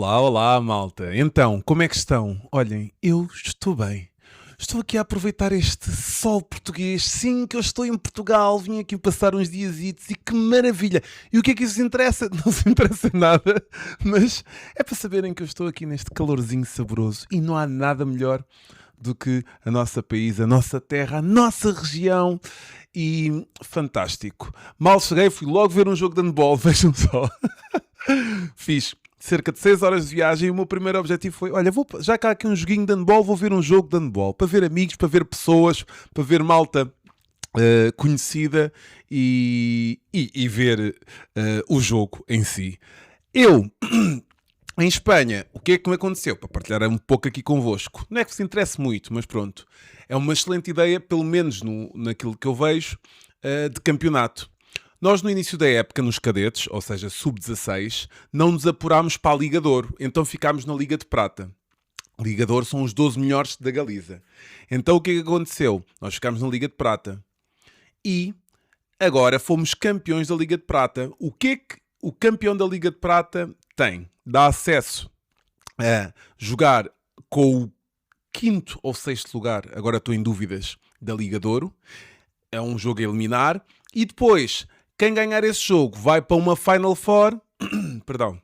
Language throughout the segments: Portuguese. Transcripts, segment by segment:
Olá, olá, malta. Então, como é que estão? Olhem, eu estou bem. Estou aqui a aproveitar este sol português. Sim, que eu estou em Portugal. Vim aqui passar uns diazitos e que maravilha. E o que é que isso interessa? Não se interessa nada, mas é para saberem que eu estou aqui neste calorzinho saboroso e não há nada melhor do que a nossa país, a nossa terra, a nossa região. E fantástico. Mal cheguei, fui logo ver um jogo de handball. Vejam só. Fiz cerca de 6 horas de viagem e o meu primeiro objetivo foi: olha, já que há aqui um joguinho de handball, vou ver um jogo de handball. Para ver amigos, para ver pessoas, para ver malta conhecida e ver o jogo em si. Eu, em Espanha, o que é que me aconteceu? Para partilhar um pouco aqui convosco. Não é que vos interesse muito, mas pronto. É uma excelente ideia, pelo menos naquilo que eu vejo, de campeonato. Nós, no início da época, nos cadetes, ou seja, sub-16, não nos apurámos para a Liga de Ouro, então ficámos na Liga de Prata. Liga de Ouro são os 12 melhores da Galiza. Então o que é que aconteceu? Nós ficámos na Liga de Prata. E agora fomos campeões da Liga de Prata. O que é que o campeão da Liga de Prata tem? Dá acesso a jogar com o quinto ou sexto lugar, agora estou em dúvidas, da Liga de Ouro. É um jogo a eliminar. E depois, quem ganhar esse jogo vai para uma Final Four, perdão,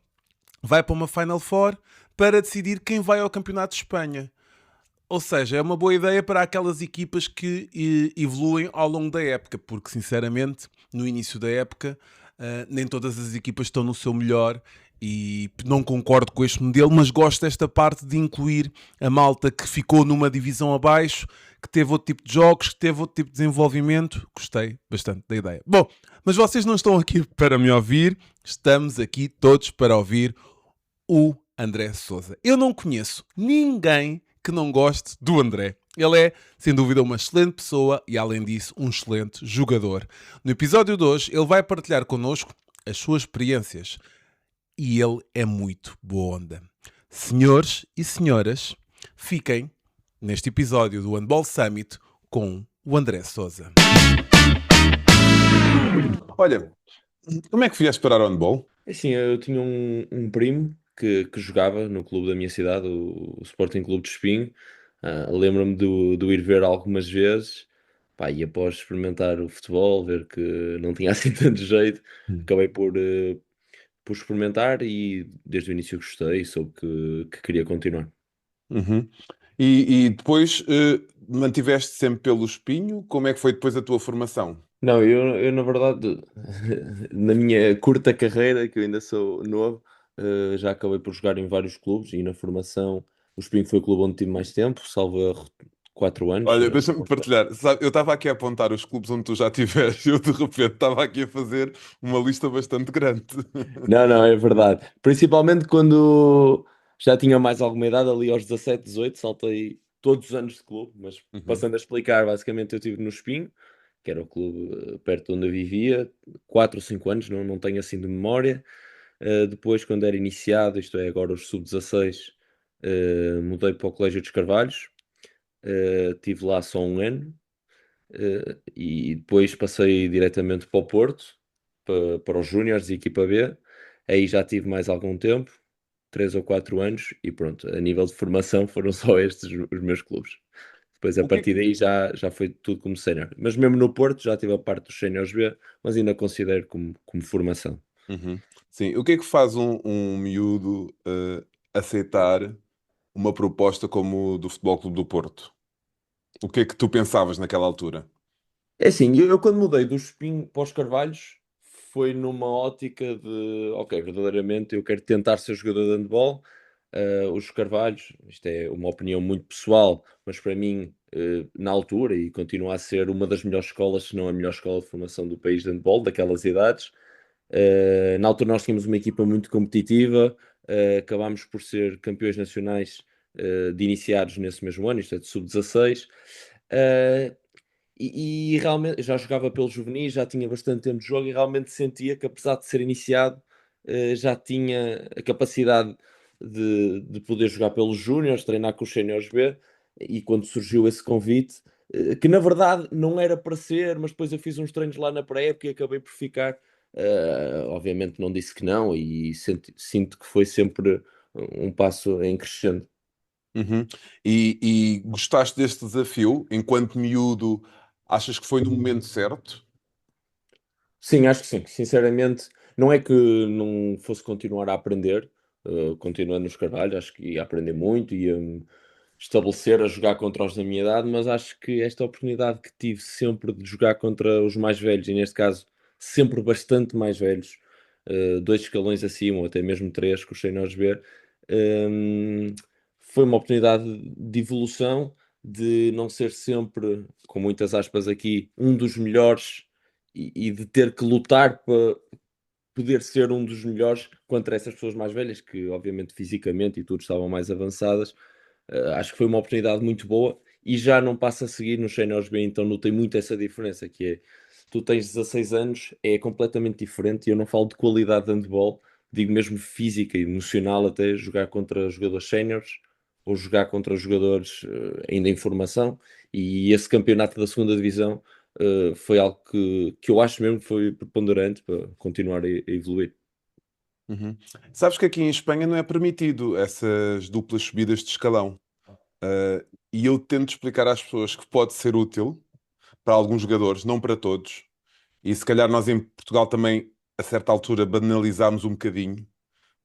vai para uma Final Four para decidir quem vai ao Campeonato de Espanha. Ou seja, é uma boa ideia para aquelas equipas que evoluem ao longo da época, porque sinceramente, no início da época, nem todas as equipas estão no seu melhor e não concordo com este modelo, mas gosto desta parte de incluir a malta que ficou numa divisão abaixo, que teve outro tipo de jogos, que teve outro tipo de desenvolvimento. Gostei bastante da ideia. Bom, mas vocês não estão aqui para me ouvir, estamos aqui todos para ouvir o André Sousa. Eu não conheço ninguém que não goste do André. Ele é, sem dúvida, uma excelente pessoa e, além disso, um excelente jogador. No episódio de hoje, ele vai partilhar connosco as suas experiências e ele é muito boa onda. Senhores e senhoras, fiquem neste episódio do Handball Summit com o André Sousa. Olha, como é que vieste parar ao handball? Assim, eu tinha um primo que jogava no clube da minha cidade, o Sporting Clube de Espinho. Lembro-me do ir ver algumas vezes. Pá, e após experimentar o futebol, ver que não tinha assim tanto jeito, acabei por experimentar e desde o início gostei e soube que queria continuar. Uhum. E depois mantiveste sempre pelo Espinho? Como é que foi depois a tua formação? Não, eu na verdade, na minha curta carreira, que eu ainda sou novo, já acabei por jogar em vários clubes e na formação o Espinho foi o clube onde tive mais tempo, salvo erro, 4 anos. Olha, deixa-me partilhar. Sabe, eu estava aqui a apontar os clubes onde tu já estiveste. Eu de repente estava aqui a fazer uma lista bastante grande. Não, não, é verdade. Principalmente quando já tinha mais alguma idade, ali aos 17, 18, saltei todos os anos de clube, mas Uhum. passando a explicar, basicamente eu estive no Espinho, que era o clube perto de onde eu vivia, 4 ou 5 anos, não tenho assim de memória. Depois, quando era iniciado, isto é, agora os sub-16, mudei para o Colégio dos Carvalhos, tive lá só um ano, e depois passei diretamente para o Porto, para os Júniores e equipa B. Aí já tive mais algum tempo, 3 ou 4 anos, e pronto, a nível de formação foram só estes os meus clubes. Depois, a O que é partir daí, já foi tudo como sénior. Mas mesmo no Porto, já tive a parte dos séniores B, mas ainda considero como formação. Uhum. Sim, o que é que faz um miúdo aceitar uma proposta como o do Futebol Clube do Porto? O que é que tu pensavas naquela altura? É assim, eu quando mudei do Espinho para os Carvalhos, foi numa ótica de, ok, verdadeiramente eu quero tentar ser jogador de handball. Os Carvalhos, isto é uma opinião muito pessoal, mas para mim, na altura, e continua a ser uma das melhores escolas, se não a melhor escola de formação do país de handball, daquelas idades. Na altura nós tínhamos uma equipa muito competitiva, acabámos por ser campeões nacionais de iniciados nesse mesmo ano, isto é de sub-16. E realmente já jogava pelos juvenis, já tinha bastante tempo de jogo e realmente sentia que, apesar de ser iniciado, já tinha a capacidade de poder jogar pelos júniores, treinar com os séniores B. E quando surgiu esse convite, que na verdade não era para ser, mas depois eu fiz uns treinos lá na pré-época e acabei por ficar. Obviamente não disse que não, e sinto que foi sempre um passo em crescendo. Uhum. E gostaste deste desafio? Enquanto miúdo, achas que foi no momento certo? Sim, acho que sim. Sinceramente, não é que não fosse continuar a aprender, continuando nos Carvalhos, acho que ia aprender muito, ia-me estabelecer a jogar contra os da minha idade, mas acho que esta oportunidade que tive sempre de jogar contra os mais velhos, e neste caso sempre bastante mais velhos, dois escalões acima, ou até mesmo três, com os séniores B, hum, foi uma oportunidade de evolução, de não ser sempre, com muitas aspas aqui, um dos melhores e de ter que lutar para poder ser um dos melhores contra essas pessoas mais velhas, que obviamente fisicamente e tudo estavam mais avançadas. Acho que foi uma oportunidade muito boa e já não passa a seguir nos séniores B, então notei muito essa diferença, que é, tu tens 16 anos, é completamente diferente, e eu não falo de qualidade de handball, digo mesmo física e emocional, até jogar contra jogadores séniores ou jogar contra jogadores ainda em formação, e esse campeonato da segunda divisão foi algo que eu acho mesmo que foi preponderante para continuar a evoluir. Uhum. Sabes que aqui em Espanha não é permitido essas duplas subidas de escalão. E eu tento explicar às pessoas que pode ser útil para alguns jogadores, não para todos. E se calhar nós em Portugal também, a certa altura, banalizámos um bocadinho,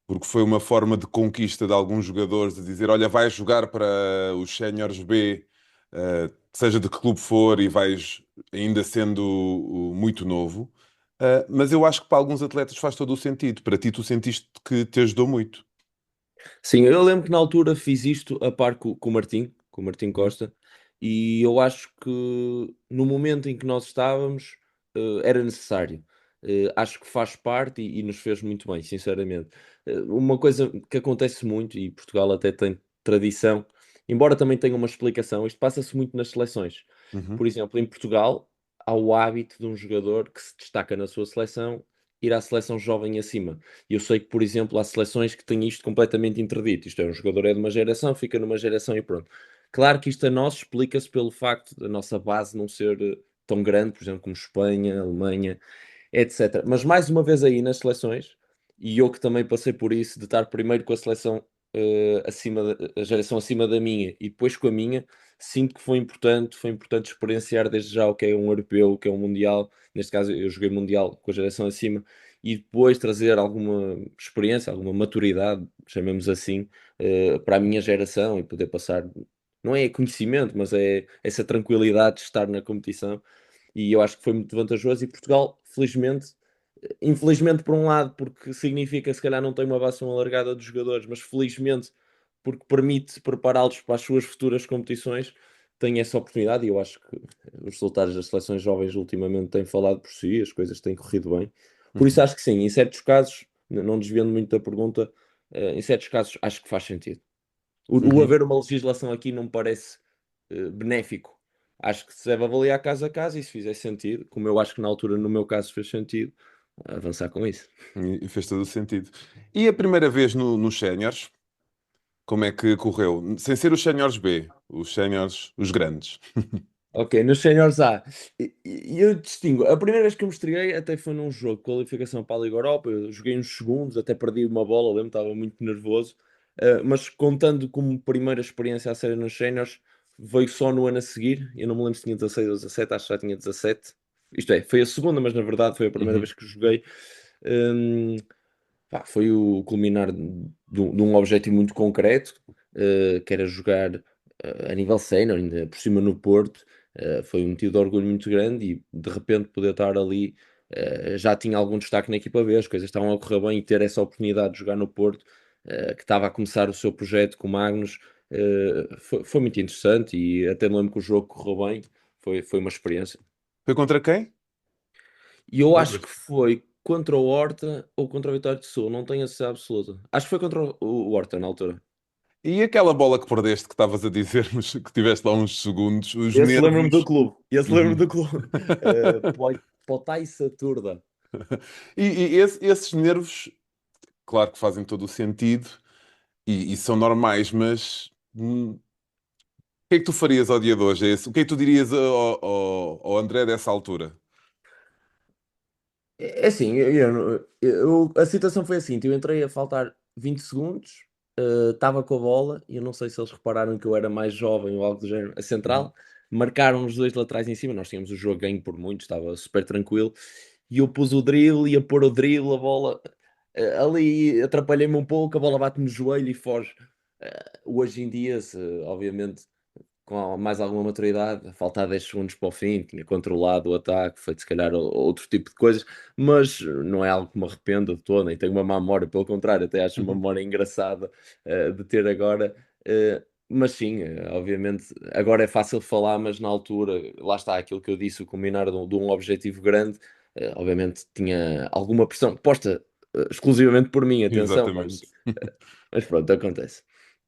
porque foi uma forma de conquista de alguns jogadores de dizer: olha, vais jogar para os séniores B, seja de que clube for, e vais ainda sendo muito novo. Mas eu acho que para alguns atletas faz todo o sentido. Para ti, tu sentiste que te ajudou muito. Sim, eu lembro que na altura fiz isto a par com o Martim Uhum. Costa, e eu acho que no momento em que nós estávamos, era necessário. Acho que faz parte e nos fez muito bem, sinceramente. Uma coisa que acontece muito, e Portugal até tem tradição, embora também tenha uma explicação, isto passa-se muito nas seleções. Uhum. Por exemplo, em Portugal, há o hábito de um jogador que se destaca na sua seleção ir à seleção jovem acima. E eu sei que, por exemplo, há seleções que têm isto completamente interdito. Isto é, um jogador é de uma geração, fica numa geração e pronto. Claro que isto a nós explica-se pelo facto da nossa base não ser tão grande, por exemplo, como Espanha, Alemanha, etc. Mas mais uma vez aí nas seleções, e eu que também passei por isso, de estar primeiro com a seleção a geração acima da minha e depois com a minha, sinto que foi importante experienciar desde já o que é um europeu, o que é um mundial. Neste caso, eu joguei mundial com a geração acima, e depois trazer alguma experiência, alguma maturidade, chamemos assim, para a minha geração, e poder passar, não é conhecimento, mas é essa tranquilidade de estar na competição. E eu acho que foi muito vantajoso. E Portugal, felizmente, infelizmente por um lado, porque significa se calhar não tem uma base tão alargada de jogadores, mas felizmente porque permite prepará-los para as suas futuras competições, tem essa oportunidade. E eu acho que os resultados das seleções jovens ultimamente têm falado por si, as coisas têm corrido bem. Por isso Uhum. acho que sim, em certos casos, não desviando muito da pergunta, em certos casos acho que faz sentido. O Uhum. haver uma legislação aqui não me parece benéfico. Acho que se deve avaliar caso a caso, e se fizer sentido, como eu acho que na altura, no meu caso, fez sentido, avançar com isso. E fez todo o sentido. E a primeira vez nos séniores, como é que correu? Sem ser os séniores B, os séniores, os grandes. Ok, nos séniores A, eu distingo. A primeira vez que eu me estreei até foi num jogo de qualificação para a Liga Europa. Eu joguei uns segundos, até perdi uma bola, lembro, estava muito nervoso. Mas contando como primeira experiência a sério nos séniores, veio só no ano a seguir. Eu não me lembro se tinha 16 ou 17, acho que já tinha 17. Isto é, foi a segunda, mas na verdade foi a primeira Uhum. vez que joguei. Hum, Pá, foi o culminar de um objetivo muito concreto, que era jogar a nível sénior, ainda por cima no Porto. Foi um motivo de orgulho muito grande, e de repente poder estar ali, já tinha algum destaque na equipa B, as coisas estavam a correr bem, e ter essa oportunidade de jogar no Porto, que estava a começar o seu projeto com o Magnus, foi muito interessante, e até me lembro que o jogo correu bem, foi uma experiência. Foi contra quem? E eu acho que Lembras-te? foi contra o Horta ou contra o Vitória de Sul, não tenho a certeza absoluta. Acho que foi contra o Horta na altura. E aquela bola que perdeste, que estavas a dizer, que tiveste lá uns segundos, os Esse lembro-me do nervos. clube. Esse lembro-me Uhum. do clube. Potai Saturda. Esses nervos, claro que fazem todo o sentido e são normais, mas o que é que tu farias ao dia de hoje? O que é que tu dirias ao André dessa altura? É assim, a situação foi assim: eu entrei a faltar 20 segundos, estava com a bola, e eu não sei se eles repararam que eu era mais jovem ou algo do género, a central, marcaram os dois laterais em cima, nós tínhamos o jogo ganho por muito, estava super tranquilo, e eu pus o drible, ia pôr o drible, a bola ali atrapalhei-me um pouco, a bola bate no joelho e foge. Hoje em dia, obviamente, com mais alguma maturidade, a faltar 10 segundos para o fim, tinha controlado o ataque, feito se calhar outro tipo de coisas, mas não é algo que me arrependa de todo, nem tenho uma má memória, pelo contrário, até acho uma Uhum. memória engraçada de ter agora. Mas sim, obviamente, agora é fácil falar, mas na altura, lá está aquilo que eu disse, o combinar de um objetivo grande, obviamente tinha alguma pressão posta exclusivamente por mim, atenção, Exatamente. mas pronto, acontece.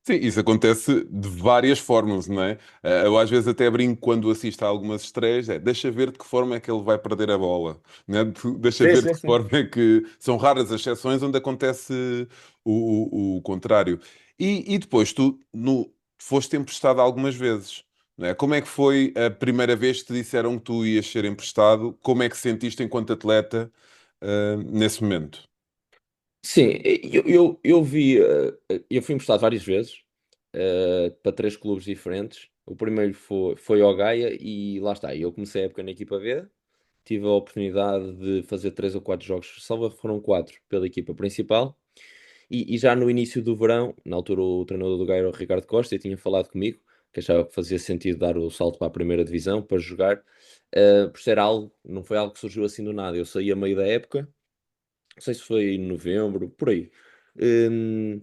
Sim, isso acontece de várias formas, não é? Eu às vezes até brinco quando assisto a algumas estreias, deixa ver de que forma é que ele vai perder a bola, né? Deixa Sim, ver de sim, que sim. forma é que... São raras as exceções onde acontece o contrário. E depois tu foste emprestado algumas vezes, não é? Como é que foi a primeira vez que te disseram que tu ias ser emprestado? Como é que sentiste enquanto atleta, nesse momento? Sim, eu vi, eu fui emprestado várias vezes para três clubes diferentes. O primeiro foi ao Gaia e lá está. Eu comecei a época na equipa B, tive a oportunidade de fazer três ou quatro jogos, salvo foram quatro pela equipa principal. E já no início do verão, na altura o treinador do Gaia era o Ricardo Costa e tinha falado comigo que achava que fazia sentido dar o salto para a primeira divisão para jogar, por ser algo, não foi algo que surgiu assim do nada. Eu saí a meio da época, não sei se foi em novembro, por aí. Hum,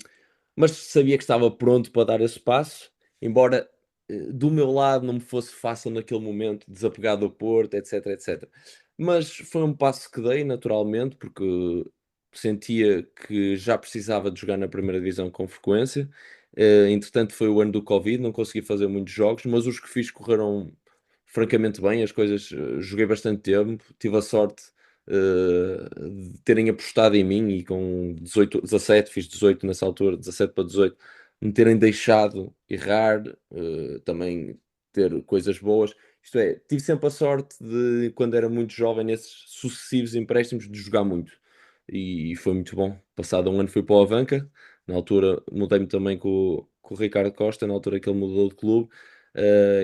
mas sabia que estava pronto para dar esse passo, embora do meu lado não me fosse fácil naquele momento desapegar do Porto, etc, etc. Mas foi um passo que dei naturalmente, porque sentia que já precisava de jogar na primeira divisão com frequência. Entretanto, foi o ano do Covid, não consegui fazer muitos jogos, mas os que fiz correram francamente bem. As coisas, joguei bastante tempo, tive a sorte de terem apostado em mim e com 18, 17, fiz 18 nessa altura, 17 para 18, me terem deixado errar, também ter coisas boas. Isto é, tive sempre a sorte de, quando era muito jovem, nesses sucessivos empréstimos, de jogar muito. E foi muito bom. Passado um ano fui para o Avanca, na altura mudei-me também com o Ricardo Costa, na altura que ele mudou de clube,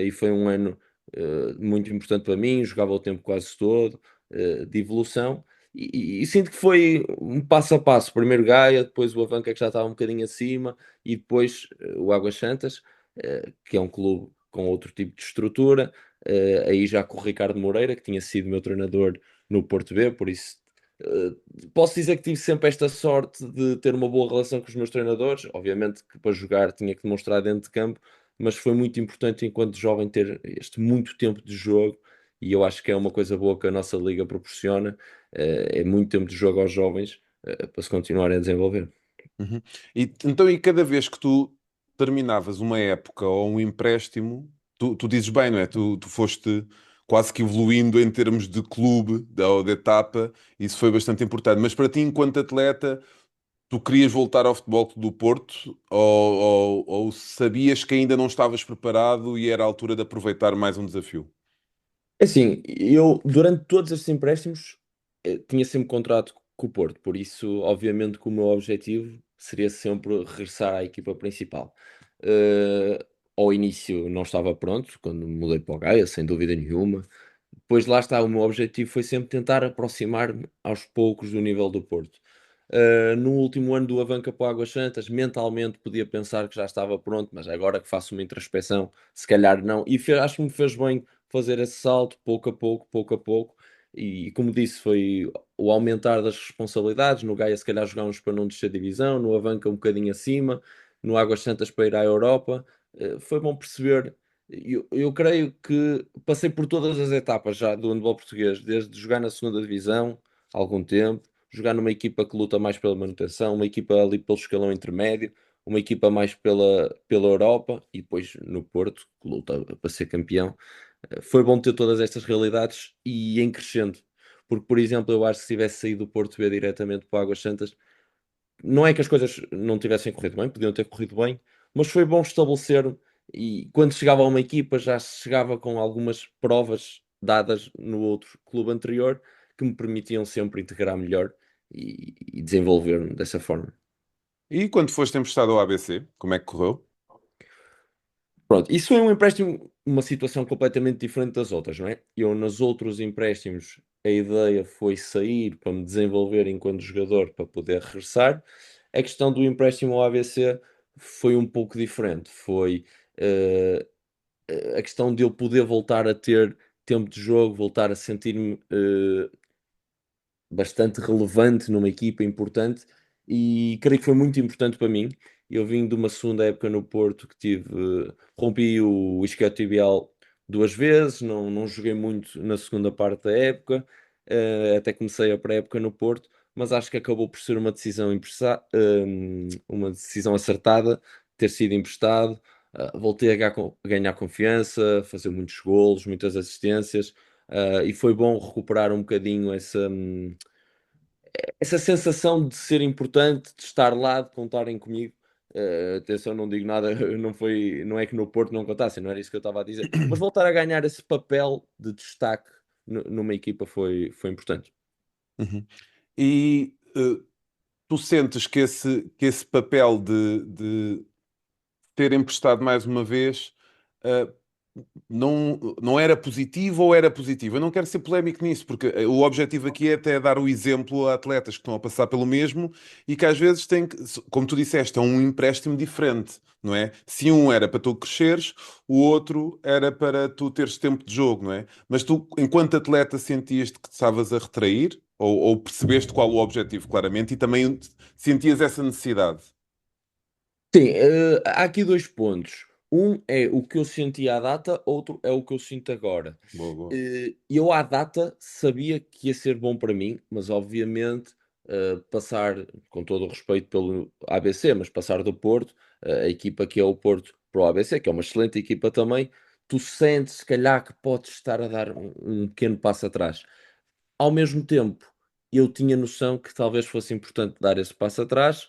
e foi um ano muito importante para mim, jogava o tempo quase todo, de evolução, e sinto que foi um passo a passo. Primeiro Gaia, depois o Avanca que já estava um bocadinho acima, e depois o Águas Santas, que é um clube com outro tipo de estrutura, aí já com o Ricardo Moreira, que tinha sido meu treinador no Porto B, por isso eh, posso dizer que tive sempre esta sorte de ter uma boa relação com os meus treinadores. Obviamente que para jogar tinha que demonstrar dentro de campo, mas foi muito importante enquanto jovem ter este muito tempo de jogo, e eu acho que é uma coisa boa que a nossa liga proporciona, é muito tempo de jogo aos jovens, para se continuarem a desenvolver. Uhum. Então, e cada vez que tu terminavas uma época ou um empréstimo, tu dizes bem, não é? Tu foste quase que evoluindo em termos de clube ou de etapa, isso foi bastante importante. Mas para ti, enquanto atleta, tu querias voltar ao Futebol Clube do Porto ou sabias que ainda não estavas preparado e era a altura de aproveitar mais um desafio? É assim, eu durante todos estes empréstimos tinha sempre contrato com o Porto, por isso, obviamente, que o meu objetivo seria sempre regressar à equipa principal. Eh, Ao início não estava pronto, quando mudei para o Gaia, sem dúvida nenhuma. Depois lá está, o meu objetivo foi sempre tentar aproximar-me aos poucos do nível do Porto. No último ano do Avanca para o Águas Santas, mentalmente podia pensar que já estava pronto, mas agora que faço uma introspeção, se calhar não. E acho que me fez bem fazer esse salto, pouco a pouco, pouco a pouco. E como disse, foi o aumentar das responsabilidades. No Gaia, se calhar, jogávamos para não descer divisão, no Avanca, um bocadinho acima, no Águas Santas, para ir à Europa. Foi bom perceber. Eu creio que passei por todas as etapas já do handball português, desde jogar na segunda divisão, há algum tempo, jogar numa equipa que luta mais pela manutenção, uma equipa ali pelo escalão intermédio, uma equipa mais pela Europa e depois no Porto, que luta para ser campeão. Foi bom ter todas estas realidades e em crescendo. Porque, por exemplo, eu acho que se tivesse saído do Porto B diretamente para Águas Santas, não é que as coisas não tivessem corrido bem, podiam ter corrido bem, mas foi bom estabelecer, e quando chegava a uma equipa já chegava com algumas provas dadas no outro clube anterior que me permitiam sempre integrar melhor e desenvolver-me dessa forma. E quando foste emprestado ao ABC, como é que correu? Pronto, isso foi um empréstimo, uma situação completamente diferente das outras, não é? Eu, nos outros empréstimos, a ideia foi sair para me desenvolver enquanto jogador para poder regressar. A questão do empréstimo ao ABC foi um pouco diferente. Foi eh, a questão de eu poder voltar a ter tempo de jogo, voltar a sentir-me bastante relevante numa equipa importante e creio que foi muito importante para mim. Eu vim de uma segunda época no Porto que rompi o isquiotibial 2 vezes, não joguei muito na segunda parte da época, até comecei a pré-época no Porto, mas acho que acabou por ser uma decisão acertada, ter sido emprestado. Voltei a ganhar confiança, fazer muitos golos, muitas assistências, e foi bom recuperar um bocadinho essa sensação de ser importante, de estar lá, de contarem comigo. Atenção, não digo nada, não é que no Porto não contassem, não era isso que eu estava a dizer, mas voltar a ganhar esse papel de destaque numa equipa foi importante. Uhum. E tu sentes que esse papel de ter emprestado mais uma vez, uh, não era positivo ou era positivo? Eu não quero ser polémico nisso, porque o objetivo aqui é até dar o exemplo a atletas que estão a passar pelo mesmo e que às vezes têm que, como tu disseste, é um empréstimo diferente, não é? Se um era para tu cresceres, o outro era para tu teres tempo de jogo, não é? Mas tu, enquanto atleta, sentias-te que te estavas a retrair? Ou percebeste qual o objetivo claramente e também sentias essa necessidade? Sim, há aqui dois pontos. Um é o que eu senti à data, outro é o que eu sinto agora. Boa, boa. Eu à data sabia que ia ser bom para mim, mas obviamente passar, com todo o respeito pelo ABC, mas passar do Porto, a equipa que é o Porto para o ABC, que é uma excelente equipa também, tu sentes se calhar que podes estar a dar um pequeno passo atrás. Ao mesmo tempo, eu tinha noção que talvez fosse importante dar esse passo atrás,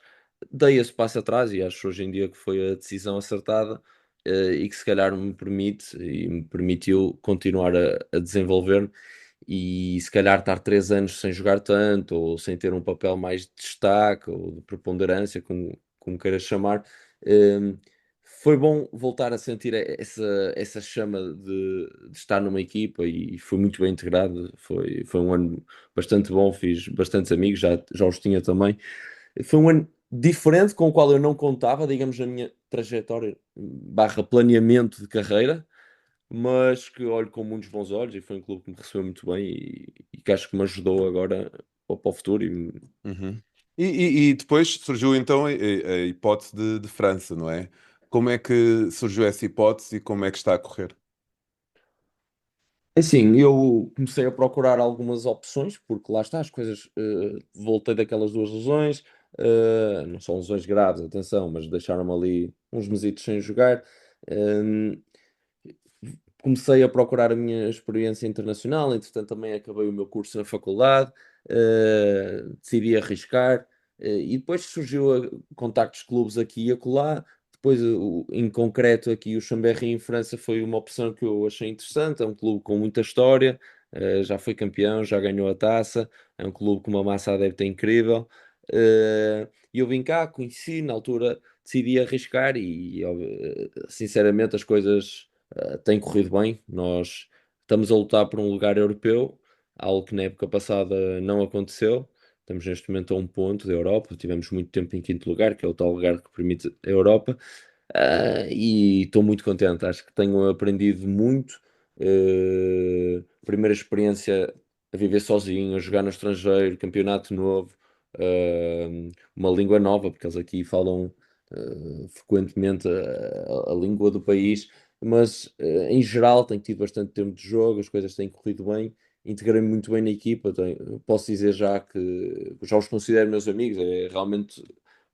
dei esse passo atrás e acho hoje em dia que foi a decisão acertada, e que se calhar me permitiu continuar a desenvolver-me e se calhar estar 3 anos sem jogar tanto ou sem ter um papel mais de destaque ou de preponderância, como queiras chamar, hum, foi bom voltar a sentir essa chama de estar numa equipa e fui muito bem integrado. Foi um ano bastante bom, fiz bastantes amigos, já os tinha também. Foi um ano diferente com o qual eu não contava, digamos, na minha trajetória barra planeamento de carreira, mas que olho com muitos bons olhos e foi um clube que me recebeu muito bem e que acho que me ajudou agora para o futuro. Uhum. E depois surgiu então a hipótese de França, não é? Como é que surgiu essa hipótese e como é que está a correr? Assim, eu comecei a procurar algumas opções, porque lá está, as coisas, voltei daquelas 2 lesões, não são lesões graves, atenção, mas deixaram-me ali uns mesitos sem jogar. hum, Comecei a procurar a minha experiência internacional, entretanto também acabei o meu curso na faculdade, decidi arriscar, e depois surgiu contactos de clubes aqui e acolá. Depois, em concreto, aqui o Chambéry em França foi uma opção que eu achei interessante. É um clube com muita história, já foi campeão, já ganhou a taça, é um clube com uma massa adepta incrível. E eu vim cá, conheci, na altura decidi arriscar e, sinceramente, as coisas tem corrido bem. Nós estamos a lutar por um lugar europeu, algo que na época passada não aconteceu. Estamos neste momento a um ponto da Europa. Tivemos muito tempo em quinto lugar, que é o tal lugar que permite a Europa. E estou muito contente. Acho que tenho aprendido muito. Primeira experiência a viver sozinho, a jogar no estrangeiro, campeonato novo, uma língua nova, porque eles aqui falam frequentemente a língua do país, mas em geral tenho tido bastante tempo de jogo, as coisas têm corrido bem, integrei-me muito bem na equipa, posso dizer já que já os considero meus amigos, é realmente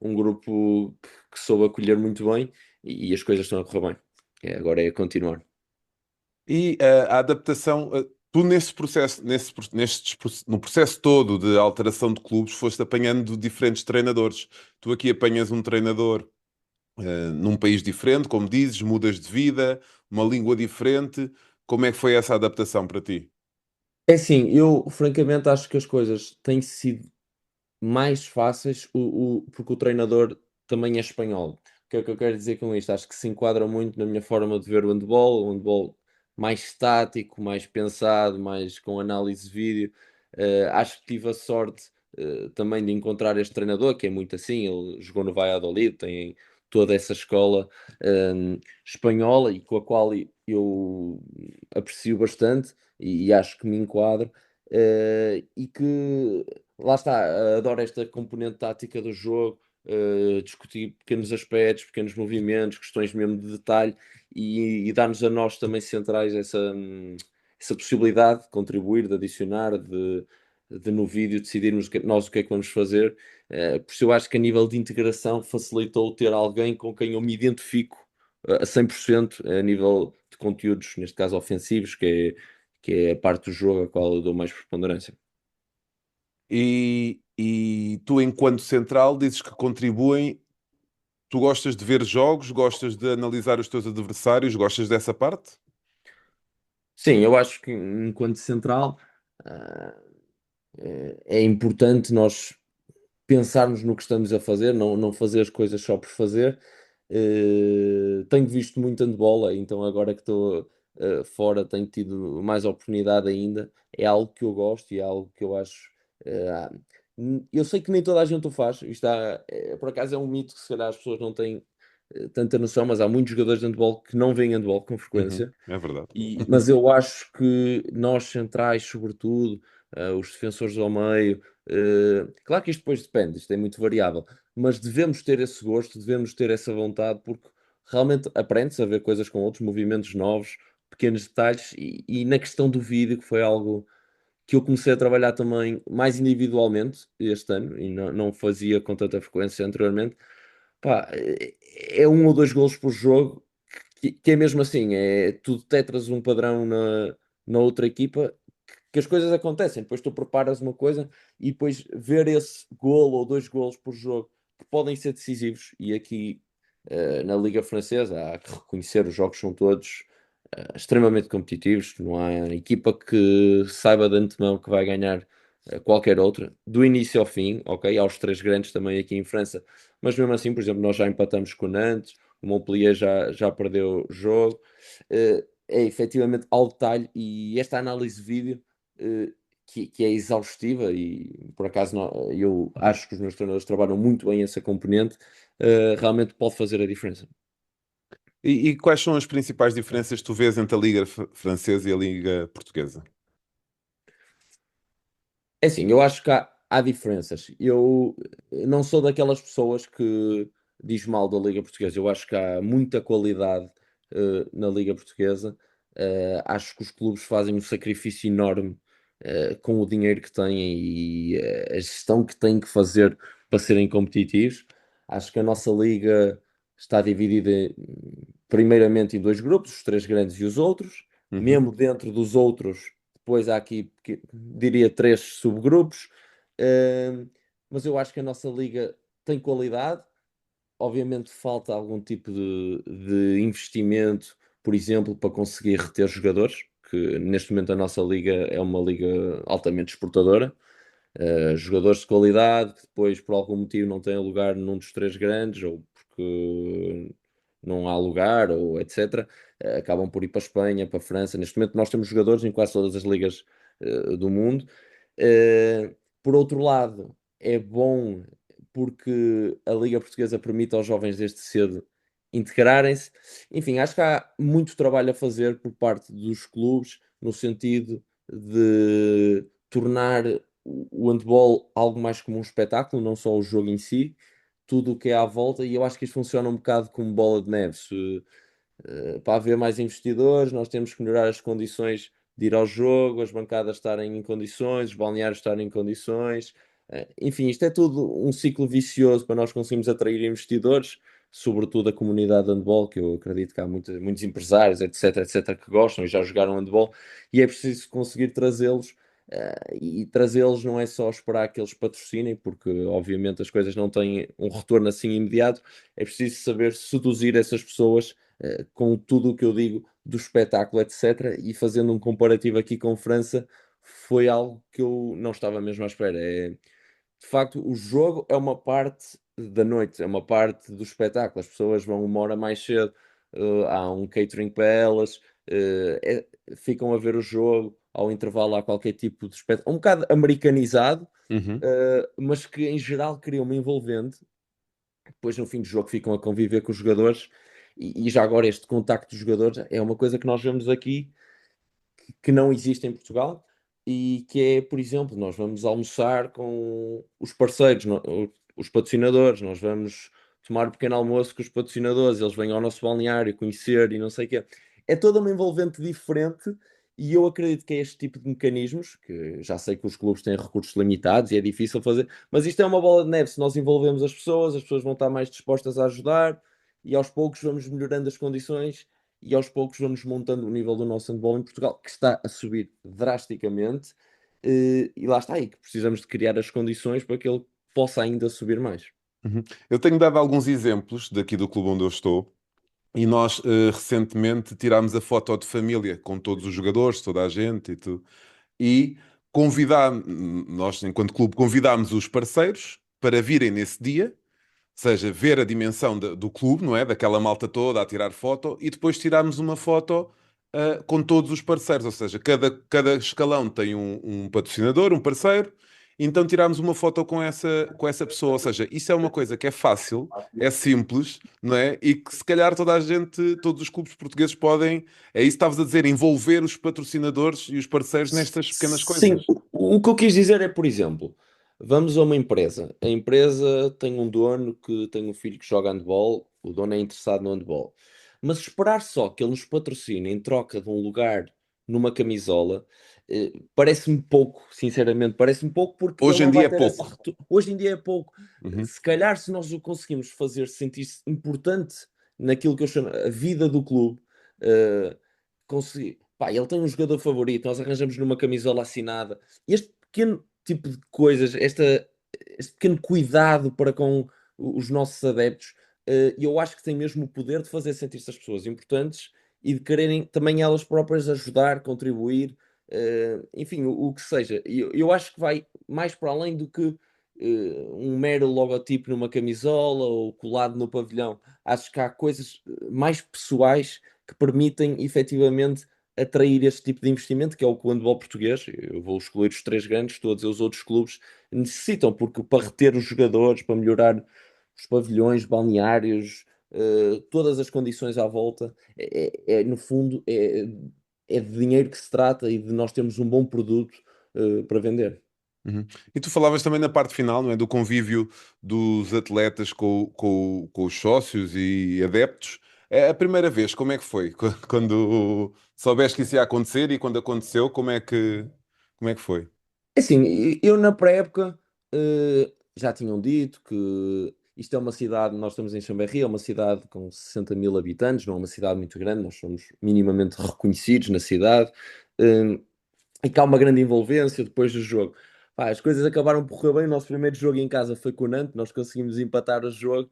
um grupo que soube acolher muito bem e as coisas estão a correr bem. Agora é continuar. E a adaptação, tu nesse processo, no processo todo de alteração de clubes, foste apanhando diferentes treinadores. Tu aqui apanhas um treinador num país diferente, como dizes, mudas de vida, uma língua diferente. Como é que foi essa adaptação para ti? É assim, eu francamente acho que as coisas têm sido mais fáceis, porque o treinador também é espanhol. O que é que eu quero dizer com isto? Acho que se enquadra muito na minha forma de ver o handball mais estático, mais pensado, mais com análise de vídeo. Acho que tive a sorte também de encontrar este treinador, que é muito assim, ele jogou no Valladolid, tem toda essa escola espanhola e com a qual eu aprecio bastante e acho que me enquadro. E que lá está, adoro esta componente tática do jogo, discutir pequenos aspectos, pequenos movimentos, questões mesmo de detalhe e dar-nos a nós também centrais essa possibilidade de contribuir, de adicionar, de no vídeo decidirmos nós o que é que vamos fazer. Por isso eu acho que a nível de integração facilitou ter alguém com quem eu me identifico a 100% a nível de conteúdos, neste caso ofensivos, que é a parte do jogo a qual eu dou mais preponderância. E tu, enquanto central, dizes que contribuem. Tu gostas de ver jogos, gostas de analisar os teus adversários, gostas dessa parte? Sim, eu acho que enquanto central ah, é importante nós pensarmos no que estamos a fazer, não fazer as coisas só por fazer. Tenho visto muito handbola, então agora que estou fora tenho tido mais oportunidade ainda. É algo que eu gosto e é algo que eu acho. eh, eu sei que nem toda a gente o faz, isto por acaso é um mito que se calhar as pessoas não têm tanta noção, mas há muitos jogadores de handball que não veem handball com Uhum, frequência. é verdade. Mas eu acho que nós centrais, sobretudo, os defensores ao meio, claro que isto depois depende, isto é muito variável, mas devemos ter esse gosto, devemos ter essa vontade, porque realmente aprende-se a ver coisas com outros movimentos novos, pequenos detalhes, e na questão do vídeo, que foi algo que eu comecei a trabalhar também mais individualmente este ano, e não fazia com tanta frequência anteriormente. Pá, é um ou dois golos por jogo, que é mesmo assim, tu detectas um padrão na outra equipa, que as coisas acontecem, depois tu preparas uma coisa e depois ver esse golo ou dois golos por jogo que podem ser decisivos, e aqui na Liga Francesa há que reconhecer, os jogos são todos extremamente competitivos, não há equipa que saiba de antemão que vai ganhar qualquer outra, do início ao fim, ok? Há os três grandes também aqui em França, mas mesmo assim, por exemplo, nós já empatamos com o Nantes, o Montpellier já perdeu o jogo. É efetivamente ao detalhe, e esta análise de vídeo que é exaustiva, e por acaso eu acho que os meus treinadores trabalham muito bem essa componente, realmente pode fazer a diferença. E quais são as principais diferenças que tu vês entre a Liga Francesa e a Liga Portuguesa? É assim, eu acho que há diferenças. Eu não sou daquelas pessoas que diz mal da Liga Portuguesa. Eu acho que há muita qualidade na Liga Portuguesa. Acho que os clubes fazem um sacrifício enorme com o dinheiro que têm e a gestão que têm que fazer para serem competitivos. Acho que a nossa liga está dividida primeiramente em dois grupos, os três grandes e os outros. Uhum. Mesmo dentro dos outros, depois há aqui, diria, três subgrupos, uh, mas eu acho que a nossa liga tem qualidade. Obviamente falta algum tipo de investimento, por exemplo, para conseguir reter jogadores, que neste momento a nossa liga é uma liga altamente exportadora. Jogadores de qualidade que depois por algum motivo não têm lugar num dos três grandes, ou porque não há lugar, ou etc., acabam por ir para a Espanha, para a França. Neste momento nós temos jogadores em quase todas as ligas do mundo. Uh, por outro lado, é bom porque a Liga Portuguesa permite aos jovens desde cedo integrarem-se. Enfim, acho que há muito trabalho a fazer por parte dos clubes no sentido de tornar o handball algo mais como um espetáculo, não só o jogo em si, tudo o que é à volta, e eu acho que isto funciona um bocado como bola de neve. Para haver mais investidores, nós temos que melhorar as condições de ir ao jogo, as bancadas estarem em condições, os balneários estarem em condições. Enfim, isto é tudo um ciclo vicioso para nós conseguirmos atrair investidores, sobretudo a comunidade de handball, que eu acredito que há muitos empresários, etc, etc, que gostam e já jogaram handball, e é preciso conseguir trazê-los. E trazê-los não é só esperar que eles patrocinem, porque obviamente as coisas não têm um retorno assim imediato. É preciso saber seduzir essas pessoas com tudo o que eu digo do espetáculo, etc. E fazendo um comparativo aqui com França, foi algo que eu não estava mesmo à espera. De facto, o jogo é uma parte da noite, é uma parte do espetáculo. As pessoas vão uma hora mais cedo, há um catering para elas, ficam a ver o jogo, ao intervalo há qualquer tipo de espetáculo, um bocado americanizado, Uhum. mas que em geral cria uma envolvente. Depois no fim do jogo ficam a conviver com os jogadores e já agora este contacto dos jogadores é uma coisa que nós vemos aqui que não existe em Portugal e que é, por exemplo, nós vamos almoçar com os parceiros, os patrocinadores, nós vamos tomar um pequeno almoço com os patrocinadores, eles vêm ao nosso balneário conhecer e não sei o quê. É toda uma envolvente diferente e eu acredito que é este tipo de mecanismos, que já sei que os clubes têm recursos limitados e é difícil fazer, mas isto é uma bola de neve. Se nós envolvemos as pessoas vão estar mais dispostas a ajudar e aos poucos vamos melhorando as condições e aos poucos vamos montando o nível do nosso handball em Portugal, que está a subir drasticamente, e lá está aí, que precisamos de criar as condições para que ele possa ainda subir mais. Uhum. Eu tenho dado alguns exemplos daqui do clube onde eu estou. E nós recentemente tirámos a foto de família com todos os jogadores, toda a gente e tudo. E convidámos, nós, enquanto clube, convidámos os parceiros para virem nesse dia, seja, ver a dimensão do clube, não é? Daquela malta toda a tirar foto, e depois tirámos uma foto com todos os parceiros, ou seja, cada escalão tem um patrocinador, um parceiro, então tirámos uma foto com essa pessoa, ou seja, isso é uma coisa que é fácil, é simples, não é? E que se calhar toda a gente, todos os clubes portugueses podem, é isso que estavas a dizer, envolver os patrocinadores e os parceiros nestas pequenas Sim, coisas. o que eu quis dizer é, por exemplo, vamos a uma empresa. A empresa tem um dono que tem um filho que joga handball, o dono é interessado no handball. Mas esperar só que ele nos patrocine em troca de um lugar numa camisola, parece-me pouco, sinceramente, parece-me pouco porque ele Hoje em não vai dia é ter esse pouco. retorno. Hoje em dia é pouco. Uhum. Se calhar, se nós o conseguimos fazer sentir-se importante naquilo que eu chamo a vida do clube, eh, conseguir. Pá, ele tem um jogador favorito, nós arranjamos numa camisola assinada. Este pequeno tipo de coisas, este pequeno cuidado para com os nossos adeptos, eu acho que tem mesmo o poder de fazer sentir-se as pessoas importantes e de quererem também elas próprias ajudar, contribuir, enfim, o que seja. Eu acho que vai mais para além do que um mero logotipo numa camisola ou colado no pavilhão. Acho que há coisas mais pessoais que permitem efetivamente atrair este tipo de investimento, que é o que o handball português, eu vou excluir os três grandes, todos os outros clubes necessitam, porque para reter os jogadores, para melhorar os pavilhões, balneários, todas as condições à volta, no fundo, é de dinheiro que se trata e de nós termos um bom produto para vender. Uhum. E tu falavas também na parte final, não é? Do convívio dos atletas com os sócios e adeptos. É a primeira vez, como é que foi? Quando soubeste que isso ia acontecer e quando aconteceu, como é que foi? É assim, eu na pré-época já tinham dito que isto é uma cidade, nós estamos em Chamberry, é uma cidade com 60 mil habitantes, não é uma cidade muito grande, nós somos minimamente reconhecidos na cidade, eh, e que há uma grande envolvência depois do jogo. Pá, as coisas acabaram por correr bem, o nosso primeiro jogo em casa foi com o Nantes, nós conseguimos empatar o jogo,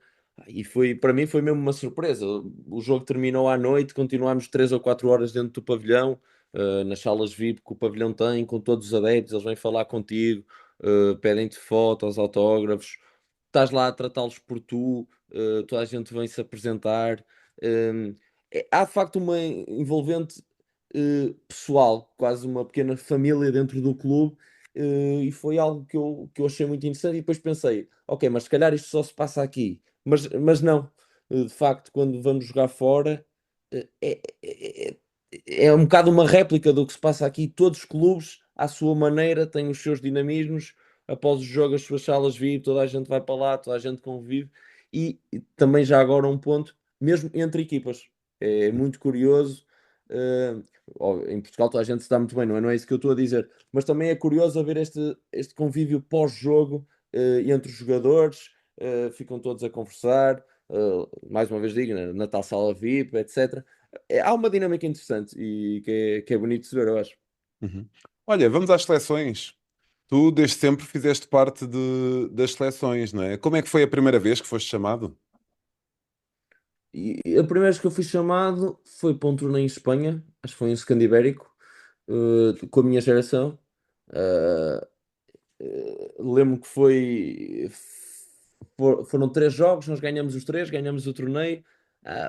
e foi, para mim foi mesmo uma surpresa. O jogo terminou à noite, continuámos 3 ou 4 horas dentro do pavilhão, nas salas VIP que o pavilhão tem, com todos os adeptos, eles vêm falar contigo, pedem-te fotos, autógrafos, estás lá a tratá-los por tu, toda a gente vem se apresentar. Há de facto uma envolvente pessoal, quase uma pequena família dentro do clube, e foi algo que eu achei muito interessante. E depois pensei, ok, mas se calhar isto só se passa aqui, mas não. De facto, quando vamos jogar fora, é um bocado uma réplica do que se passa aqui. Todos os clubes, à sua maneira, têm os seus dinamismos. Após o jogo, as suas salas VIP, toda a gente vai para lá, toda a gente convive. E também já agora um ponto, mesmo entre equipas. É muito curioso. eh, em Portugal toda a gente se dá muito bem, não é isso que eu estou a dizer. Mas também é curioso haver este convívio pós-jogo entre os jogadores, ficam todos a conversar. Mais uma vez digo, né, na tal sala VIP, etc. Há uma dinâmica interessante e que é bonito de se ver, eu acho. Uhum. Olha, vamos às seleções. Tu desde sempre fizeste parte das seleções, não é? Como é que foi a primeira vez que foste chamado? E a primeira vez que eu fui chamado foi para um torneio em Espanha, acho que foi em Escandibérico, com a minha geração. Uh, lembro que Foram 3 jogos, nós ganhamos os três, ganhamos o torneio.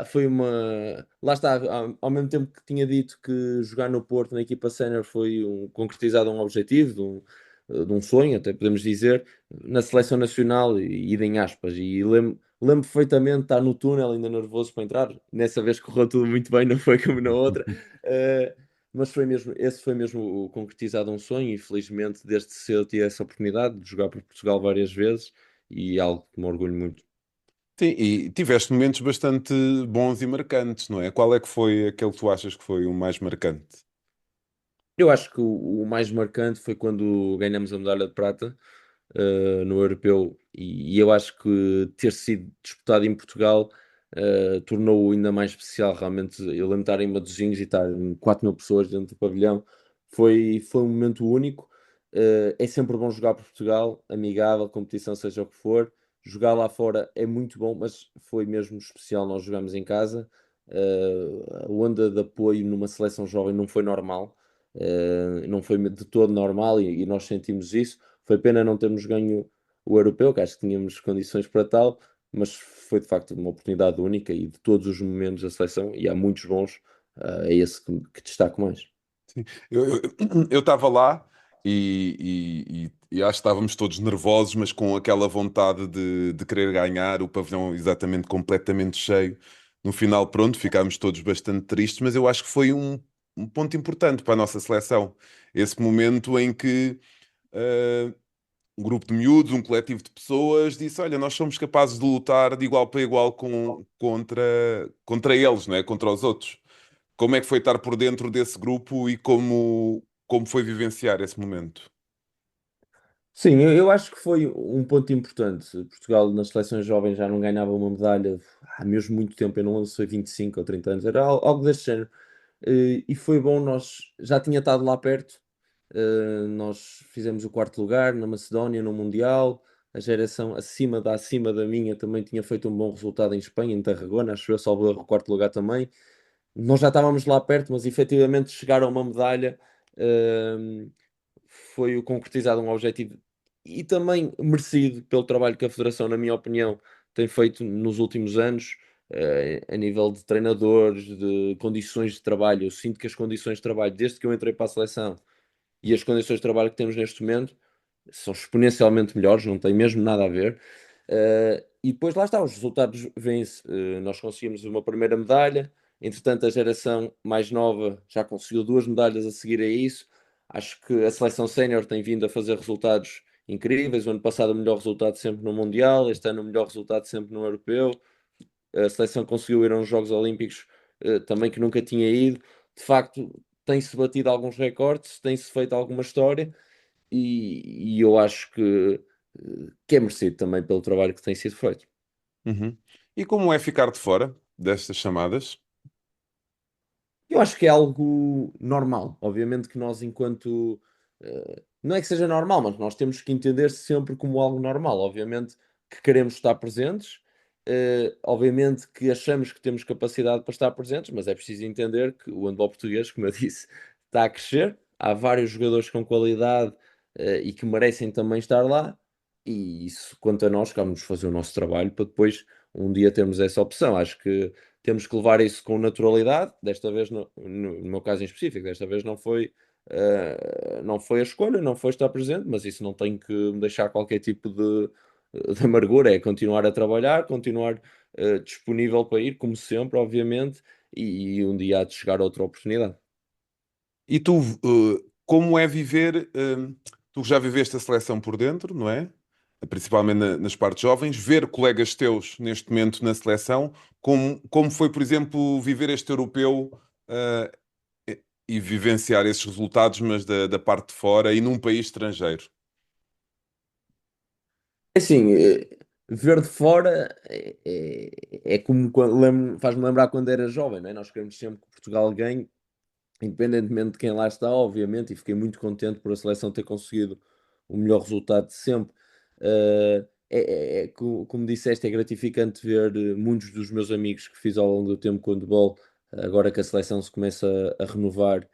Foi uma. Lá está, ao mesmo tempo que tinha dito que jogar no Porto, na equipa sénior, foi concretizado um objetivo, de um sonho, até podemos dizer, na seleção nacional, e em aspas. E lembro perfeitamente de estar no túnel, ainda nervoso para entrar. Nessa vez correu tudo muito bem, não foi como na outra. Eh, mas esse foi mesmo o concretizado um sonho, e felizmente desde cedo tive essa oportunidade de jogar por Portugal várias vezes, e é algo que me orgulho muito. Sim, e tiveste momentos bastante bons e marcantes, não é? Qual é que foi aquele que tu achas que foi o mais marcante? Eu acho que o mais marcante foi quando ganhamos a medalha de prata, no europeu, e eu acho que ter sido disputado em Portugal, tornou-o ainda mais especial. Realmente, eu lembro de estar em Matosinhos e estar 4 mil pessoas dentro do pavilhão, foi um momento único. É sempre bom jogar por Portugal, amigável, competição, seja o que for. Jogar lá fora é muito bom, mas foi mesmo especial. Nós jogamos em casa. A onda de apoio numa seleção jovem não foi normal, não foi de todo normal, e nós sentimos isso. Foi pena não termos ganho o europeu, que acho que tínhamos condições para tal, mas foi de facto uma oportunidade única, e de todos os momentos da seleção, e há muitos bons, é esse que destaco mais. Sim. Eu estava lá e acho que estávamos todos nervosos, mas com aquela vontade de querer ganhar, o pavilhão exatamente completamente cheio. No final, pronto, ficámos todos bastante tristes, mas eu acho que foi um ponto importante para a nossa seleção. Esse momento em que um grupo de miúdos, um coletivo de pessoas, disse: Olha, nós somos capazes de lutar de igual para igual contra eles, não é? Contra os outros. Como é que foi estar por dentro desse grupo e como foi vivenciar esse momento? Sim, eu acho que foi um ponto importante. Portugal nas seleções jovens já não ganhava uma medalha há mesmo muito tempo, eu não lembro se foi 25 ou 30 anos, era algo deste género. E foi bom, nós já tinha estado lá perto. Nós fizemos o quarto lugar na Macedónia, no Mundial. A geração acima da minha também tinha feito um bom resultado em Espanha, em Tarragona, acho eu, salvo erro, o quarto lugar também. Nós já estávamos lá perto, mas efetivamente chegar a uma medalha, hum, foi o concretizado um objetivo, e também merecido pelo trabalho que a Federação, na minha opinião, tem feito nos últimos anos, a nível de treinadores, de condições de trabalho. Eu sinto que as condições de trabalho, desde que eu entrei para a seleção, e as condições de trabalho que temos neste momento, são exponencialmente melhores, não tem mesmo nada a ver. E depois lá está, os resultados vêm-se. Nós conseguimos uma primeira medalha, entretanto, a geração mais nova já conseguiu 2 medalhas a seguir a isso. Acho que a seleção sénior tem vindo a fazer resultados incríveis. O ano passado, o melhor resultado sempre no Mundial, este ano, o melhor resultado sempre no Europeu. A seleção conseguiu ir a uns Jogos Olímpicos, também que nunca tinha ido. De facto, tem-se batido alguns recordes, tem-se feito alguma história, e eu acho que é merecido também pelo trabalho que tem sido feito. Uhum. E como é ficar de fora destas chamadas? Eu acho que é algo normal. Obviamente que nós, enquanto. Não é que seja normal, mas nós temos que entender sempre como algo normal. Obviamente que queremos estar presentes, obviamente que achamos que temos capacidade para estar presentes, mas é preciso entender que o handball português, como eu disse, está a crescer. Há vários jogadores com qualidade, e que merecem também estar lá. E isso, quanto a nós, vamos fazer o nosso trabalho para depois um dia termos essa opção. Acho que temos que levar isso com naturalidade. Desta vez, no meu caso em específico, desta vez não foi a escolha, não foi estar presente, mas isso não tem que me deixar qualquer tipo de amargura. É continuar a trabalhar, continuar disponível para ir, como sempre, obviamente, e um dia há de chegar outra oportunidade. E tu, como é viver? Tu já viveste a seleção por dentro, não é? Principalmente nas partes jovens, ver colegas teus neste momento na seleção, como foi, por exemplo, viver este europeu, e vivenciar esses resultados, mas da parte de fora e num país estrangeiro. É assim, ver de fora é como faz-me lembrar quando era jovem, não é? Nós queremos sempre que Portugal ganhe, independentemente de quem lá está, obviamente, e fiquei muito contente por a seleção ter conseguido o melhor resultado de sempre. Como disseste, é gratificante ver muitos dos meus amigos que fiz ao longo do tempo com o handball, agora que a seleção se começa a renovar,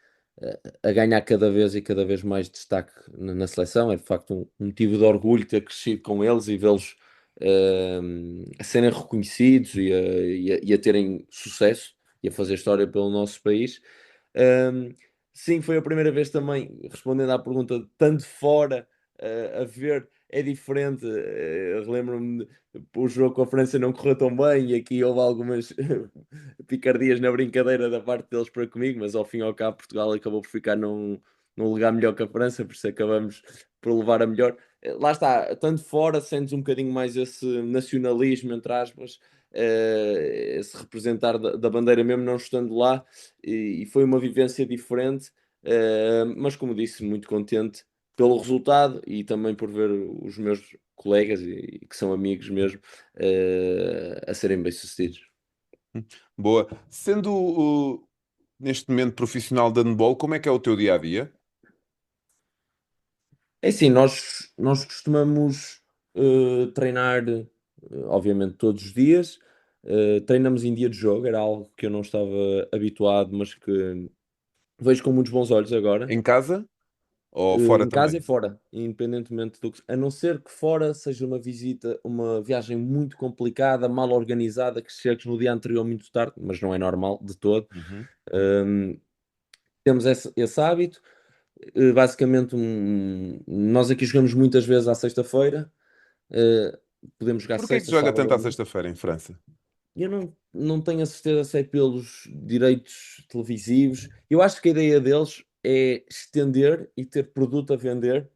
a ganhar cada vez e cada vez mais destaque na seleção. É de facto um motivo de orgulho ter crescido com eles e vê-los a serem reconhecidos e a terem sucesso e a fazer história pelo nosso país. Sim, foi a primeira vez também, respondendo à pergunta, tanto fora a ver, é diferente. Relembro-me, o jogo com a França não correu tão bem e aqui houve algumas picardias na brincadeira da parte deles para comigo, mas ao fim e ao cabo Portugal acabou por ficar num lugar melhor que a França, por isso acabamos por levar a melhor. Lá está, tanto fora sentes um bocadinho mais esse nacionalismo, entre aspas, esse representar da bandeira mesmo não estando lá, e foi uma vivência diferente, mas como disse, muito contente pelo resultado e também por ver os meus colegas e que são amigos mesmo a serem bem-sucedidos. Boa. Sendo neste momento profissional de handball, como é que é o teu dia a dia? É assim, nós costumamos treinar, obviamente, todos os dias. Treinamos em dia de jogo, era algo que eu não estava habituado, mas que vejo com muitos bons olhos agora. Em casa ou fora Em casa também? e fora, independentemente do que. A não ser que fora seja uma visita, uma viagem muito complicada, mal organizada, que chegues no dia anterior muito tarde, mas não é normal de todo. Uhum. Hum, Temos esse hábito. Basicamente, nós aqui jogamos muitas vezes à sexta-feira. Uh, Podemos jogar Porquê é que se sexta, joga sábado tanto ou à domingo. sexta-feira em França? Eu não tenho a certeza se é pelos direitos televisivos. Eu acho que a ideia deles é estender e ter produto a vender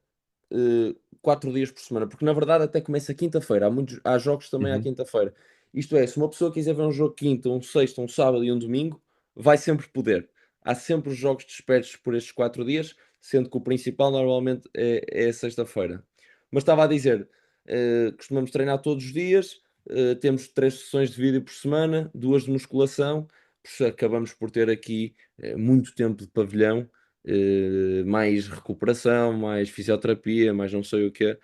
4 dias por semana, porque na verdade até começa quinta-feira. Há jogos também à Uhum. quinta-feira. Isto é, se uma pessoa quiser ver um jogo quinta, um sexta, um sábado e um domingo, vai sempre poder. Há sempre os jogos dispersos por estes 4 dias, sendo que o principal normalmente é a sexta-feira. Mas estava a dizer, costumamos treinar todos os dias, temos 3 sessões de vídeo por semana, 2 de musculação, por isso acabamos por ter aqui muito tempo de pavilhão, mais recuperação, mais fisioterapia, mais não sei o quê,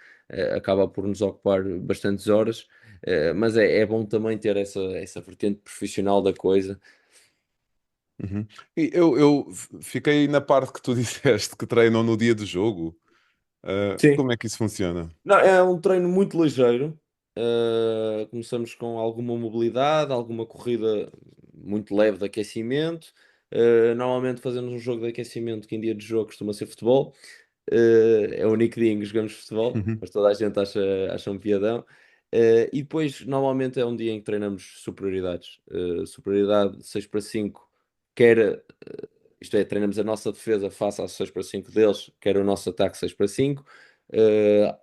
acaba por nos ocupar bastantes horas, mas é bom também ter essa vertente profissional da coisa. Uhum. E eu fiquei na parte que tu disseste que treinam no dia do jogo. Sim. Como é que isso funciona? Não, é um treino muito ligeiro. Começamos com alguma mobilidade, alguma corrida muito leve de aquecimento. Normalmente fazemos um jogo de aquecimento que em dia de jogo costuma ser futebol. É o único dia em que jogamos futebol, Uhum. mas toda a gente acha um piadão. E depois, normalmente, é um dia em que treinamos superioridades. Superioridade 6 para 5, quer, isto é, treinamos a nossa defesa face aos 6 para 5 deles, quer o nosso ataque 6 para 5.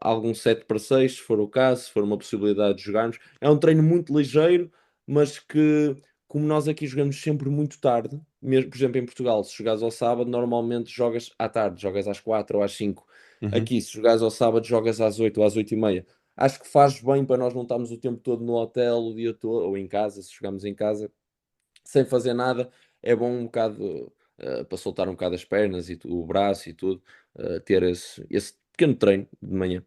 Algum 7 para 6, se for o caso, se for uma possibilidade de jogarmos. É um treino muito ligeiro, mas que, como nós aqui jogamos sempre muito tarde, mesmo, por exemplo, em Portugal, se jogares ao sábado, normalmente jogas à tarde, jogas às 4 ou às 5. Uhum. Aqui, se jogares ao sábado, jogas às 8 ou às 8 e meia. Acho que faz bem para nós não estarmos o tempo todo no hotel, o dia todo, ou em casa, se jogamos em casa, sem fazer nada. É bom um bocado para soltar um bocado as pernas e o braço e tudo, ter esse pequeno treino de manhã.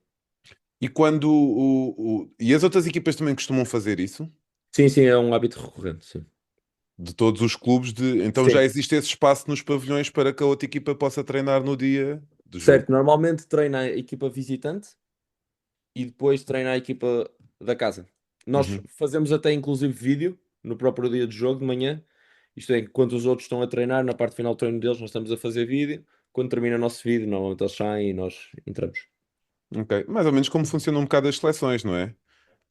E quando e as outras equipas também costumam fazer isso? Sim, sim, é um hábito recorrente, sim. De todos os clubes então já Sim, existe esse espaço nos pavilhões para que a outra equipa possa treinar no dia do jogo. certo. Normalmente treina a equipa visitante e depois treina a equipa da casa. Nós Uhum. fazemos até inclusive vídeo no próprio dia de jogo, de manhã. Isto é, enquanto os outros estão a treinar, na parte final do treino deles, nós estamos a fazer vídeo. Quando termina o nosso vídeo, normalmente eles saem e nós entramos. Ok. Mais ou menos como funcionam um bocado as seleções, não é?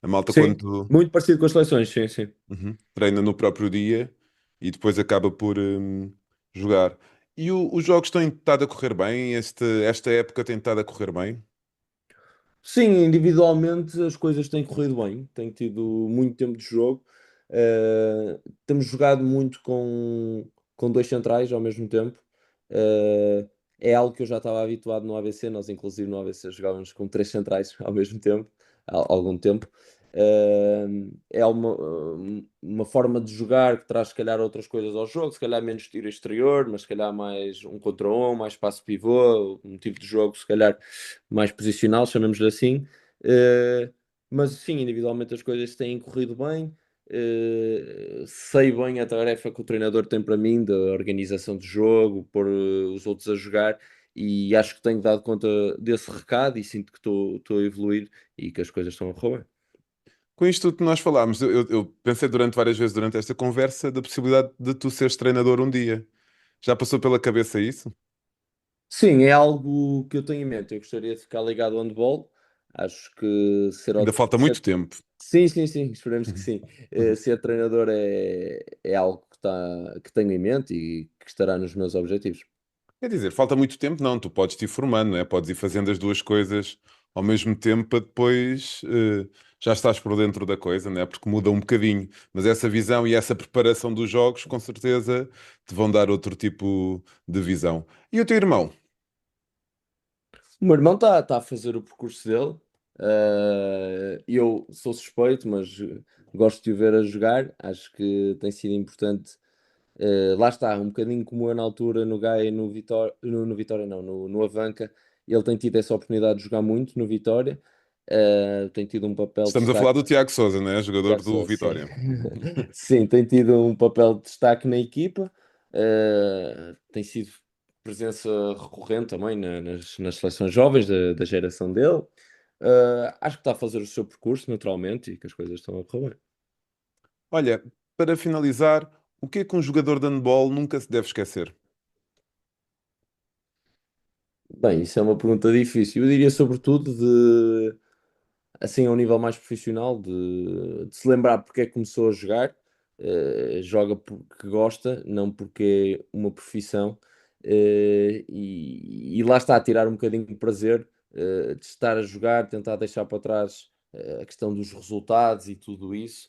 A malta Sim, quando muito parecido com as seleções, sim, sim. uhum, treina no próprio dia e depois acaba por jogar. E os jogos têm estado a correr bem? Esta época tem estado a correr bem? Sim, individualmente as coisas têm corrido bem, tenho tido muito tempo de jogo. Temos jogado muito com dois centrais ao mesmo tempo. Eh, É algo que eu já estava habituado no ABC, nós inclusive no ABC jogávamos com três centrais ao mesmo tempo, há algum tempo. É uma forma de jogar que traz se calhar outras coisas ao jogo, se calhar menos tiro exterior, mas se calhar mais um contra um, mais espaço pivô, um tipo de jogo se calhar mais posicional, chamemos-lhe assim. Eh, mas sim, individualmente as coisas têm corrido bem. Sei bem a tarefa que o treinador tem para mim da organização de jogo, pôr os outros a jogar, e acho que tenho dado conta desse recado e sinto que estou a evoluir e que as coisas estão a correr bem. Com isto tudo que nós falámos, eu pensei várias vezes durante esta conversa da possibilidade de tu seres treinador um dia. Já passou pela cabeça isso? Sim, é algo que eu tenho em mente. Eu gostaria de ficar ligado ao handball. Acho que Ainda falta muito tempo. sim, sim, sim, esperemos que sim. Ser treinador é algo que tenho em mente e que estará nos meus objetivos. Quer dizer, falta muito tempo, não. Tu podes te ir formando, não é? Podes ir fazendo as duas coisas ao mesmo tempo para depois já estás por dentro da coisa, não é? Porque muda um bocadinho. Mas essa visão e essa preparação dos jogos, com certeza, te vão dar outro tipo de visão. E o teu irmão? O meu irmão está a fazer o percurso dele. Eu sou suspeito, mas gosto de o ver a jogar. Acho que tem sido importante. Lá está, um bocadinho como eu na altura no Gaia e no Vitória, no Vitória não, no Avanca, ele tem tido essa oportunidade de jogar muito no Vitória. Tem tido um papel de Estamos a falar destaque. do Tiago Sousa, não é? Jogador Tiago do Sousa, sim. Vitória. Sim, tem tido um papel de destaque na equipa, tem sido presença recorrente também nas seleções jovens da geração dele. Acho que está a fazer o seu percurso naturalmente e que as coisas estão a correr bem. Olha, para finalizar, o que é que um jogador de handball nunca se deve esquecer? Bem, isso é uma pergunta difícil. Eu diria sobretudo de assim a um nível mais profissional, de se lembrar porque é que começou a jogar, joga porque gosta, não porque é uma profissão, e lá está, a tirar um bocadinho de prazer, de estar a jogar, tentar deixar para trás a questão dos resultados e tudo isso,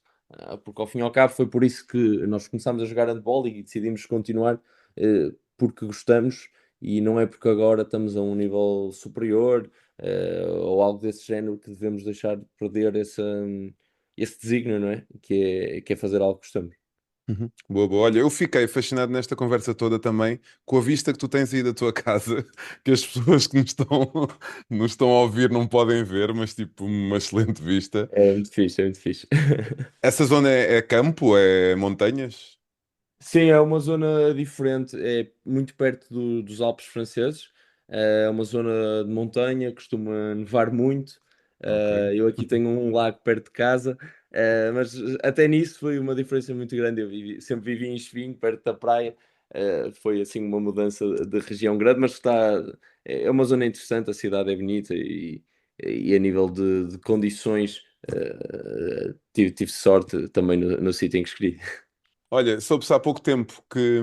porque ao fim e ao cabo foi por isso que nós começámos a jogar handball e decidimos continuar, porque gostamos e não é porque agora estamos a um nível superior, ou algo desse género que devemos deixar de perder esse desígnio, não é? Que é fazer algo que gostamos. Uhum. Boa, boa. Olha, eu fiquei fascinado nesta conversa toda também com a vista que tu tens aí da tua casa, que as pessoas que nos estão a ouvir não podem ver, mas tipo, uma excelente vista. É muito fixe, é muito fixe. Essa zona é campo, é montanhas? Sim, é uma zona diferente, é muito perto dos Alpes franceses, é uma zona de montanha, costuma nevar muito. Ok. Eu aqui tenho um lago perto de casa, mas até nisso foi uma diferença muito grande. Sempre vivi em Espinho, perto da praia, foi assim uma mudança de região grande, mas é uma zona interessante, a cidade é bonita e a nível de condições, tive sorte também no sítio em que escolhi. Olha, soube-se há pouco tempo que,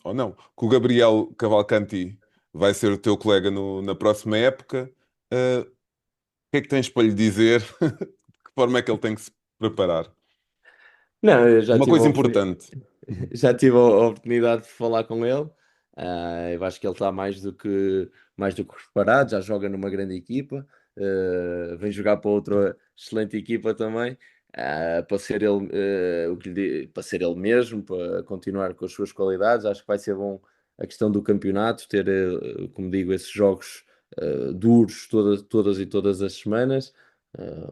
ou não, que o Gabriel Cavalcanti vai ser o teu colega na próxima época. O que é que tens para lhe dizer? De que forma é que ele tem que se preparar? Não, eu já Uma tive a coisa oportunidade. importante. Já tive a oportunidade de falar com ele. Eu acho que ele está mais do que preparado, já joga numa grande equipa, vem jogar para outra excelente equipa também, para ser ele, para ser ele mesmo, para continuar com as suas qualidades. Acho que vai ser bom a questão do campeonato, ter, como digo, esses jogos duros todas as semanas.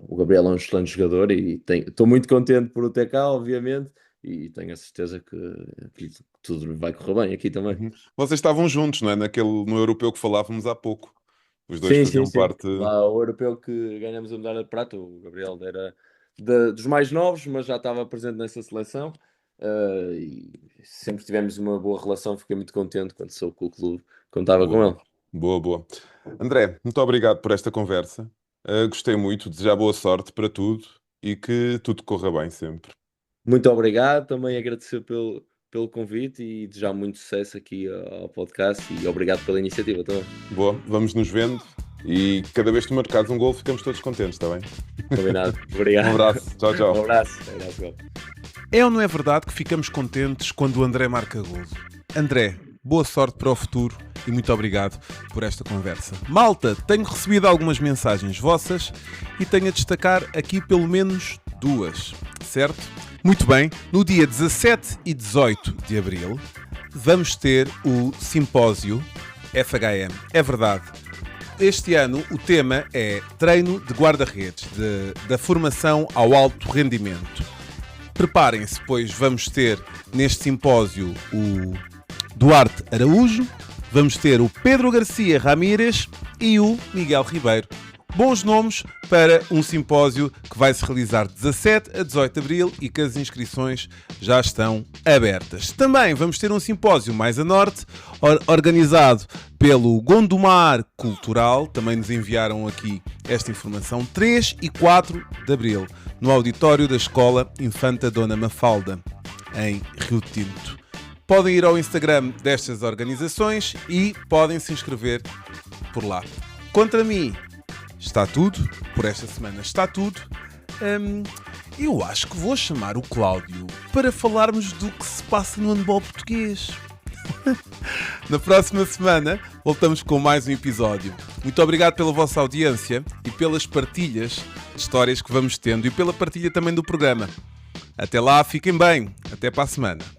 O Gabriel é um excelente jogador e estou muito contente por o ter cá, obviamente, e tenho a certeza que tudo vai correr bem aqui também. Uhum. Vocês estavam juntos, não é? No europeu que falávamos há pouco. Os dois Sim, sim, faziam sim. parte. Lá o europeu que ganhamos a medalha de prata, o Gabriel era dos mais novos, mas já estava presente nessa seleção. E sempre tivemos uma boa relação, fiquei muito contente quando soube que o clube contava com Boa, ele. boa, boa. André, muito obrigado por esta conversa. Gostei muito, desejar boa sorte para tudo e que tudo corra bem sempre. Muito obrigado, também agradecer pelo convite e desejar muito sucesso aqui ao podcast e obrigado pela iniciativa também. Boa, vamos nos vendo e cada vez que marcares um gol ficamos todos contentes, está bem? Combinado. Um Obrigado. abraço, tchau, Um tchau. abraço. Um abraço, Gal. É ou não é verdade que ficamos contentes quando o André marca golo? André, boa sorte para o futuro e muito obrigado por esta conversa. Malta, tenho recebido algumas mensagens vossas e tenho a destacar aqui pelo menos duas, certo? Muito bem, no dia 17 e 18 de abril vamos ter o simpósio FHM. É verdade. Este ano o tema é treino de guarda-redes, da formação ao alto rendimento. Preparem-se, pois vamos ter neste simpósio o Duarte Araújo, vamos ter o Pedro Garcia Ramírez e o Miguel Ribeiro. Bons nomes para um simpósio que vai se realizar de 17 a 18 de abril e que as inscrições já estão abertas. Também vamos ter um simpósio mais a norte, organizado pelo Gondomar Cultural, também nos enviaram aqui esta informação, 3 e 4 de abril, no auditório da Escola Infanta Dona Mafalda, em Rio Tinto. Podem ir ao Instagram destas organizações e podem se inscrever por lá. Contra mim, está tudo. Por esta semana está tudo. Eu acho que vou chamar o Cláudio para falarmos do que se passa no handball português. Na próxima semana voltamos com mais um episódio. Muito obrigado pela vossa audiência e pelas partilhas de histórias que vamos tendo e pela partilha também do programa. Até lá, fiquem bem. Até para a semana.